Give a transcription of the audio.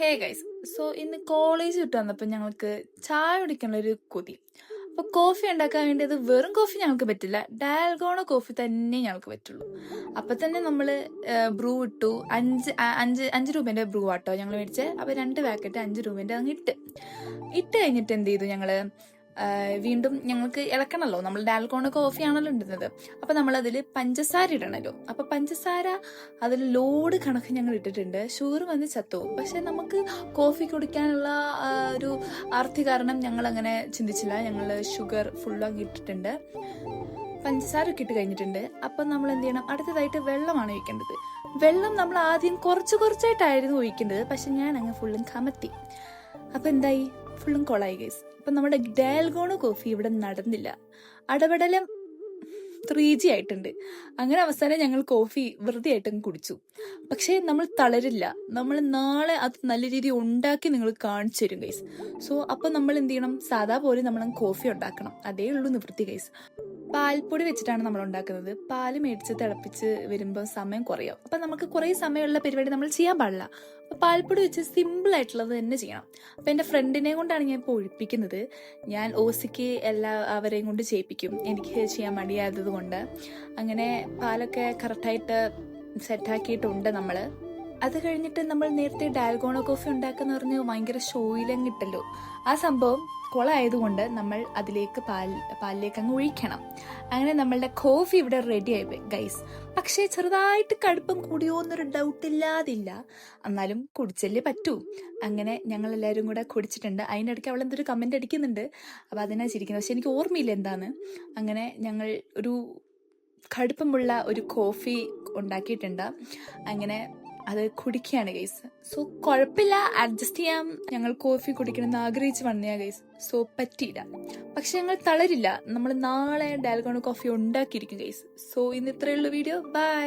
Hey guys, so ഇന്ന് college വിട്ട് വന്നപ്പോൾ ഞങ്ങൾക്ക് ചായ കുടിക്കാനുള്ളൊരു കൊതി. അപ്പോൾ കോഫി ഉണ്ടാക്കാൻ വേണ്ടിയത് വെറും കോഫി ഞങ്ങൾക്ക് പറ്റില്ല, ഡാൽഗോണ കോഫി തന്നെ ഞങ്ങൾക്ക് പറ്റുള്ളൂ. അപ്പം തന്നെ നമ്മൾ ബ്രൂ ഇട്ടു. 5 രൂപേൻ്റെ ബ്രൂ ആട്ടോ ഞങ്ങൾ മേടിച്ചത്. അപ്പോൾ 2 പാക്കറ്റ് 5 രൂപേൻ്റെ അങ്ങ് ഇട്ട് കഴിഞ്ഞിട്ട് എന്ത് ചെയ്തു ഞങ്ങൾ വീണ്ടും ഞങ്ങൾക്ക് ഇളക്കണമല്ലോ, നമ്മൾ ഡാൽഗോണ കോഫി ആണല്ലോ ഇടുന്നത്. അപ്പം നമ്മളതിൽ പഞ്ചസാര ഇടണമല്ലോ. അപ്പം പഞ്ചസാര അതിൽ ലോഡ് കണക്ക് ഞങ്ങൾ ഇട്ടിട്ടുണ്ട്. ഷുഗർ വന്ന് ചത്തുപോകും. പക്ഷെ നമുക്ക് കോഫി കുടിക്കാനുള്ള ഒരു ആർത്തി കാരണം ഞങ്ങൾ അങ്ങനെ ചിന്തിച്ചില്ല. ഞങ്ങൾ ഷുഗർ ഫുള്ളാക്കി ഇട്ടിട്ടുണ്ട്, പഞ്ചസാര ഒക്കെ ഇട്ട് കഴിഞ്ഞിട്ടുണ്ട്. അപ്പം നമ്മൾ എന്ത് ചെയ്യണം, അടുത്തതായിട്ട് വെള്ളമാണ് ഒഴിക്കേണ്ടത്. വെള്ളം നമ്മൾ ആദ്യം കുറച്ചായിട്ടായിരുന്നു ഒഴിക്കേണ്ടത്, പക്ഷെ ഞാൻ അങ്ങ് ഫുള്ളും കമത്തി. അപ്പം എന്തായി, ഫുള്ളും കൊളായി ഗൈസ്. അപ്പം നമ്മുടെ ഡാൽഗോണ കോഫി ഇവിടെ നടന്നില്ല. അടപടലം 3G ആയിട്ടുണ്ട്. അങ്ങനെ അവസാനം ഞങ്ങൾ കോഫി വെറുതെ ആയിട്ടങ്ങ് കുടിച്ചു. പക്ഷേ നമ്മൾ തളരില്ല. നമ്മൾ നാളെ അത് നല്ല രീതിയിൽ ഉണ്ടാക്കി നിങ്ങൾ കാണിച്ചു തരും ഗൈസ്. സോ അപ്പം നമ്മൾ എന്ത് ചെയ്യണം, സാധാ പോലെ നമ്മൾ കോഫി ഉണ്ടാക്കണം. അതേ ഉള്ളൂ നിവൃത്തി ഗൈസ്. പാൽപ്പൊടി വെച്ചിട്ടാണ് നമ്മൾ ഉണ്ടാക്കുന്നത്. പാല് മേടിച്ച് തിളപ്പിച്ച് വരുമ്പോൾ സമയം കുറയും. അപ്പം നമുക്ക് കുറേ സമയമുള്ള പരിപാടി നമ്മൾ ചെയ്യാൻ പാടില്ല. അപ്പം പാൽപ്പൊടി വെച്ച് സിമ്പിൾ ആയിട്ടുള്ളത് തന്നെ ചെയ്യണം. അപ്പം എൻ്റെ ഫ്രണ്ടിനെ കൊണ്ടാണ് ഞാൻ ഇപ്പോൾ ഒഴിപ്പിക്കുന്നത്. ഞാൻ ഓസിക്ക് അവരെയും കൊണ്ട് ചെയ്യിപ്പിക്കും, എനിക്ക് ചെയ്യാൻ മടിയായത് കൊണ്ട്. അങ്ങനെ പാലൊക്കെ കറക്റ്റായിട്ട് സെറ്റാക്കിയിട്ടുണ്ട് നമ്മൾ. അത് കഴിഞ്ഞിട്ട് നമ്മൾ നേരത്തെ ഡാൽഗോണ കോഫി ഉണ്ടാക്കുന്ന പറഞ്ഞ് ഭയങ്കര ഷോയിലങ്ങ് ഇട്ടല്ലോ. ആ സംഭവം കുളമായതുകൊണ്ട് നമ്മൾ അതിലേക്ക് പാലിലേക്ക് അങ്ങ് ഒഴിക്കണം. അങ്ങനെ നമ്മളുടെ കോഫി ഇവിടെ റെഡി ആയി ഗൈസ്. പക്ഷേ ചെറുതായിട്ട് കടുപ്പം കൂടിയോ എന്നൊരു ഡൗട്ട് ഇല്ലാതില്ല. എന്നാലും കുടിച്ചല്ലേ പറ്റൂ. അങ്ങനെ ഞങ്ങൾ എല്ലാവരും കൂടെ കുടിച്ചിട്ടുണ്ട്. അതിൻ്റെ ഇടയ്ക്ക് അവൾ എന്തൊരു കമൻ്റ് അടിക്കുന്നുണ്ട്. അപ്പോൾ അതിനാ ചിരിക്കുന്നത്. പക്ഷെ എനിക്ക് ഓർമ്മയില്ല എന്താണ്. അങ്ങനെ ഞങ്ങൾ ഒരു കടുപ്പമുള്ള ഒരു കോഫി ഉണ്ടാക്കിയിട്ടുണ്ട്. അങ്ങനെ അത് കുടിക്കുകയാണ് ഗൈസ്. സോ കുഴപ്പമില്ല, അഡ്ജസ്റ്റ് ചെയ്യാം. ഞങ്ങൾ കോഫി കുടിക്കണമെന്ന് ആഗ്രഹിച്ച് വന്നയാ ഗൈസ്. സോ പറ്റിയില്ല. പക്ഷെ ഞങ്ങൾ തളരില്ല. നമ്മൾ നാളെ ഡാൽഗോണ കോഫി ഉണ്ടാക്കിയിരിക്കും ഗൈസ്. സോ ഇന്ന് ഇത്രയുള്ള വീഡിയോ. ബൈ.